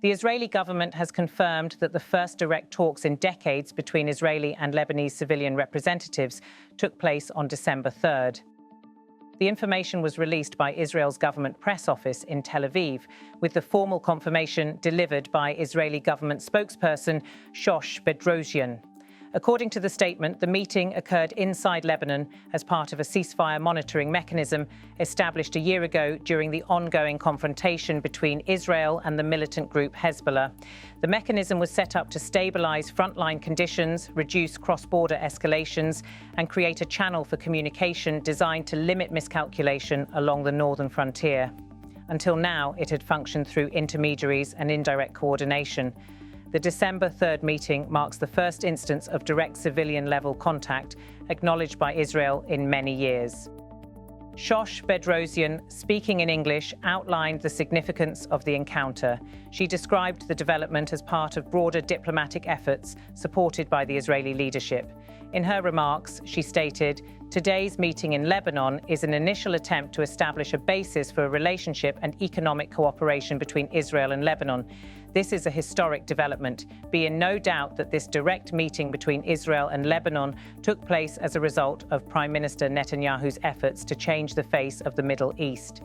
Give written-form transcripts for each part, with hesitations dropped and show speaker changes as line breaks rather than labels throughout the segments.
The Israeli government has confirmed that the first direct talks in decades between Israeli and Lebanese civilian representatives took place on December 3rd. The information was released by Israel's government press office in Tel Aviv, with the formal confirmation delivered by Israeli government spokesperson Shosh Bedrosian. According to the statement, the meeting occurred inside Lebanon as part of a ceasefire monitoring mechanism established a year ago during the ongoing confrontation between Israel and the militant group Hezbollah. The mechanism was set up to stabilize frontline conditions, reduce cross-border escalations, and create a channel for communication designed to limit miscalculation along the northern frontier. Until now, it had functioned through intermediaries and indirect coordination. The December 3rd meeting marks the first instance of direct civilian-level contact acknowledged by Israel in many years. Shosh Bedrosian, speaking in English, outlined the significance of the encounter. She described the development as part of broader diplomatic efforts supported by the Israeli leadership. In her remarks, she stated, "Today's meeting in Lebanon is an initial attempt to establish a basis for a relationship and economic cooperation between Israel and Lebanon. This is a historic development. Be in no doubt that this direct meeting between Israel and Lebanon took place as a result of Prime Minister Netanyahu's efforts to change the face of the Middle East.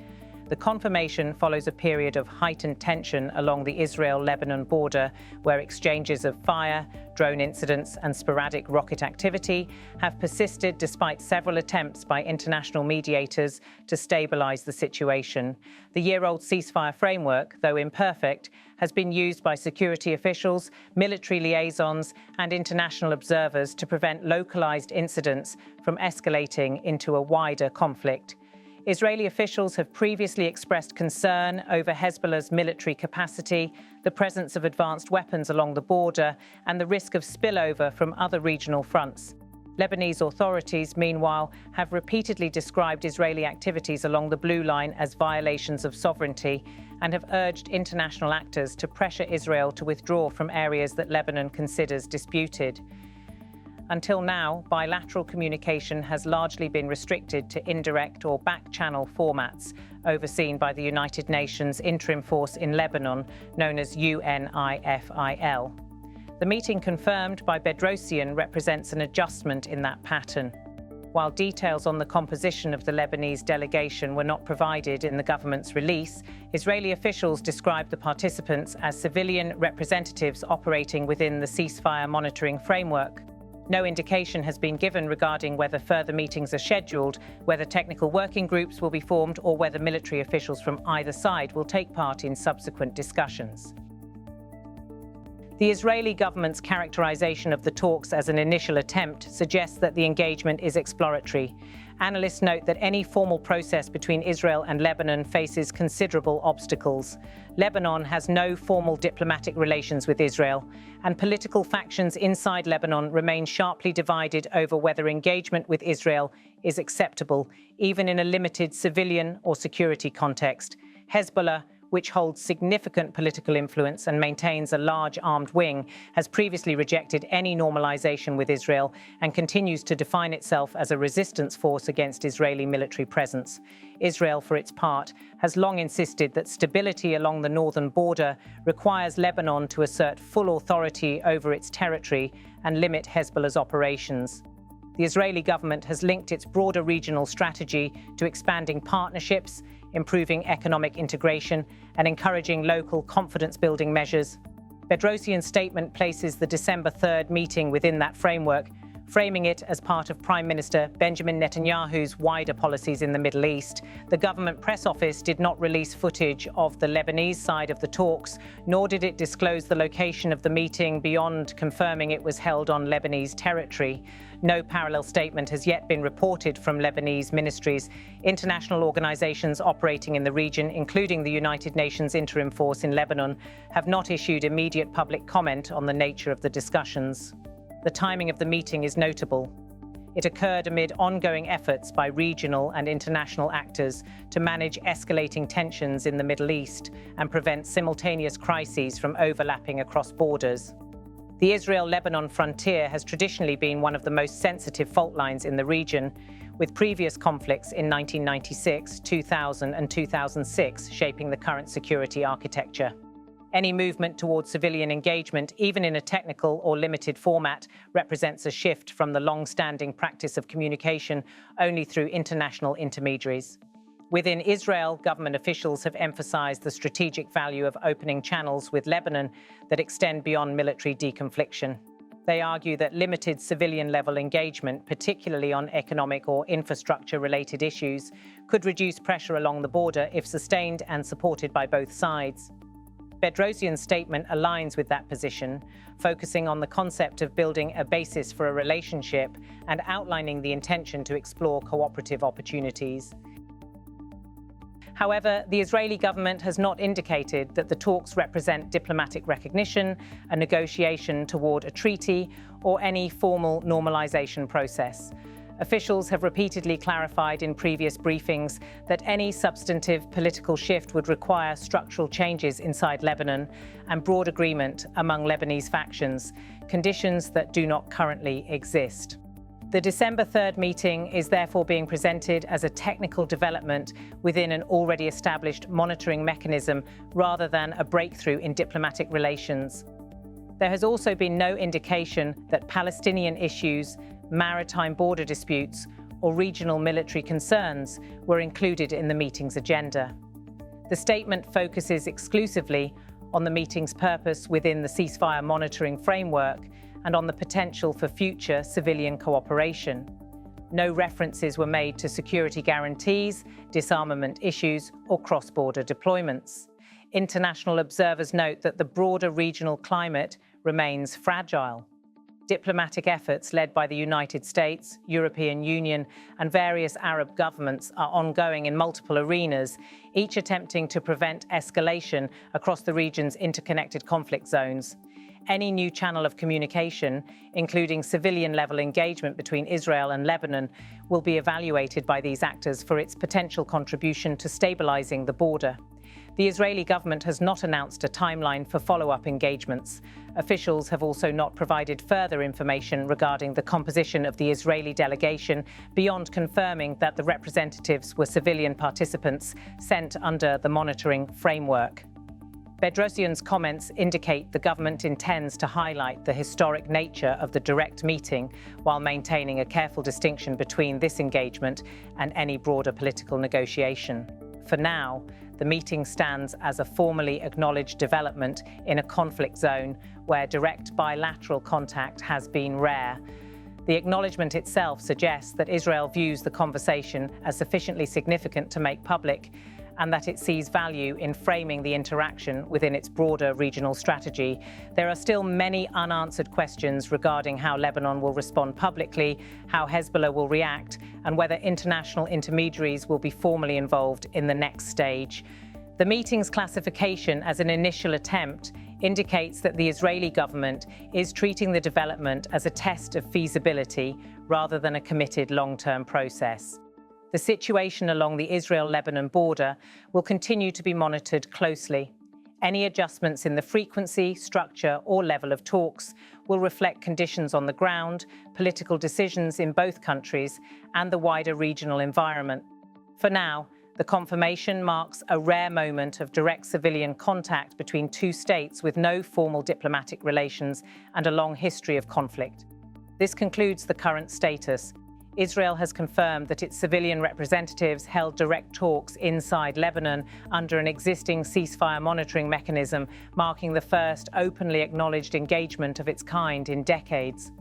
The confirmation follows a period of heightened tension along the Israel-Lebanon border, where exchanges of fire, drone incidents, and sporadic rocket activity have persisted despite several attempts by international mediators to stabilize the situation. The year-old ceasefire framework, though imperfect, has been used by security officials, military liaisons, and international observers to prevent localized incidents from escalating into a wider conflict. Israeli officials have previously expressed concern over Hezbollah's military capacity, the presence of advanced weapons along the border, and the risk of spillover from other regional fronts. Lebanese authorities, meanwhile, have repeatedly described Israeli activities along the Blue Line as violations of sovereignty and have urged international actors to pressure Israel to withdraw from areas that Lebanon considers disputed. Until now, bilateral communication has largely been restricted to indirect or back-channel formats, overseen by the United Nations Interim Force in Lebanon, known as UNIFIL. The meeting confirmed by Bedrosian represents an adjustment in that pattern. While details on the composition of the Lebanese delegation were not provided in the government's release, Israeli officials described the participants as civilian representatives operating within the ceasefire monitoring framework. No indication has been given regarding whether further meetings are scheduled, whether technical working groups will be formed, or whether military officials from either side will take part in subsequent discussions. The Israeli government's characterization of the talks as an initial attempt suggests that the engagement is exploratory. Analysts note that any formal process between Israel and Lebanon faces considerable obstacles. Lebanon has no formal diplomatic relations with Israel, and political factions inside Lebanon remain sharply divided over whether engagement with Israel is acceptable, even in a limited civilian or security context. Hezbollah, which holds significant political influence and maintains a large armed wing, has previously rejected any normalization with Israel and continues to define itself as a resistance force against Israeli military presence. Israel, for its part, has long insisted that stability along the northern border requires Lebanon to assert full authority over its territory and limit Hezbollah's operations. The Israeli government has linked its broader regional strategy to expanding partnerships, improving economic integration, and encouraging local confidence-building measures. Bedrosian's statement places the December 3rd meeting within that framework, framing it as part of Prime Minister Benjamin Netanyahu's wider policies in the Middle East. The government press office did not release footage of the Lebanese side of the talks, nor did it disclose the location of the meeting beyond confirming it was held on Lebanese territory. No parallel statement has yet been reported from Lebanese ministries. International organizations operating in the region, including the United Nations Interim Force in Lebanon, have not issued immediate public comment on the nature of the discussions. The timing of the meeting is notable. It occurred amid ongoing efforts by regional and international actors to manage escalating tensions in the Middle East and prevent simultaneous crises from overlapping across borders. The Israel-Lebanon frontier has traditionally been one of the most sensitive fault lines in the region, with previous conflicts in 1996, 2000, and 2006 shaping the current security architecture. Any movement towards civilian engagement, even in a technical or limited format, represents a shift from the long-standing practice of communication only through international intermediaries. Within Israel, government officials have emphasized the strategic value of opening channels with Lebanon that extend beyond military deconfliction. They argue that limited civilian-level engagement, particularly on economic or infrastructure-related issues, could reduce pressure along the border if sustained and supported by both sides. Bedrosian's statement aligns with that position, focusing on the concept of building a basis for a relationship and outlining the intention to explore cooperative opportunities. However, the Israeli government has not indicated that the talks represent diplomatic recognition, a negotiation toward a treaty, or any formal normalization process. Officials have repeatedly clarified in previous briefings that any substantive political shift would require structural changes inside Lebanon and broad agreement among Lebanese factions, conditions that do not currently exist. The December 3rd meeting is therefore being presented as a technical development within an already established monitoring mechanism rather than a breakthrough in diplomatic relations. There has also been no indication that Palestinian issues, maritime border disputes, or regional military concerns were included in the meeting's agenda. The statement focuses exclusively on the meeting's purpose within the ceasefire monitoring framework and on the potential for future civilian cooperation. No references were made to security guarantees, disarmament issues, or cross-border deployments. International observers note that the broader regional climate remains fragile. Diplomatic efforts led by the United States, European Union, and various Arab governments are ongoing in multiple arenas, each attempting to prevent escalation across the region's interconnected conflict zones. Any new channel of communication, including civilian-level engagement between Israel and Lebanon, will be evaluated by these actors for its potential contribution to stabilizing the border. The Israeli government has not announced a timeline for follow-up engagements. Officials have also not provided further information regarding the composition of the Israeli delegation beyond confirming that the representatives were civilian participants sent under the monitoring framework. Bedrosian's comments indicate the government intends to highlight the historic nature of the direct meeting while maintaining a careful distinction between this engagement and any broader political negotiation. For now, the meeting stands as a formally acknowledged development in a conflict zone where direct bilateral contact has been rare. The acknowledgement itself suggests that Israel views the conversation as sufficiently significant to make public, and that it sees value in framing the interaction within its broader regional strategy. There are still many unanswered questions regarding how Lebanon will respond publicly, how Hezbollah will react, and whether international intermediaries will be formally involved in the next stage. The meeting's classification as an initial attempt indicates that the Israeli government is treating the development as a test of feasibility rather than a committed long-term process. The situation along the Israel-Lebanon border will continue to be monitored closely. Any adjustments in the frequency, structure, or level of talks will reflect conditions on the ground, political decisions in both countries, and the wider regional environment. For now, the confirmation marks a rare moment of direct civilian contact between two states with no formal diplomatic relations and a long history of conflict. This concludes the current status. Israel has confirmed that its civilian representatives held direct talks inside Lebanon under an existing ceasefire monitoring mechanism, marking the first openly acknowledged engagement of its kind in decades.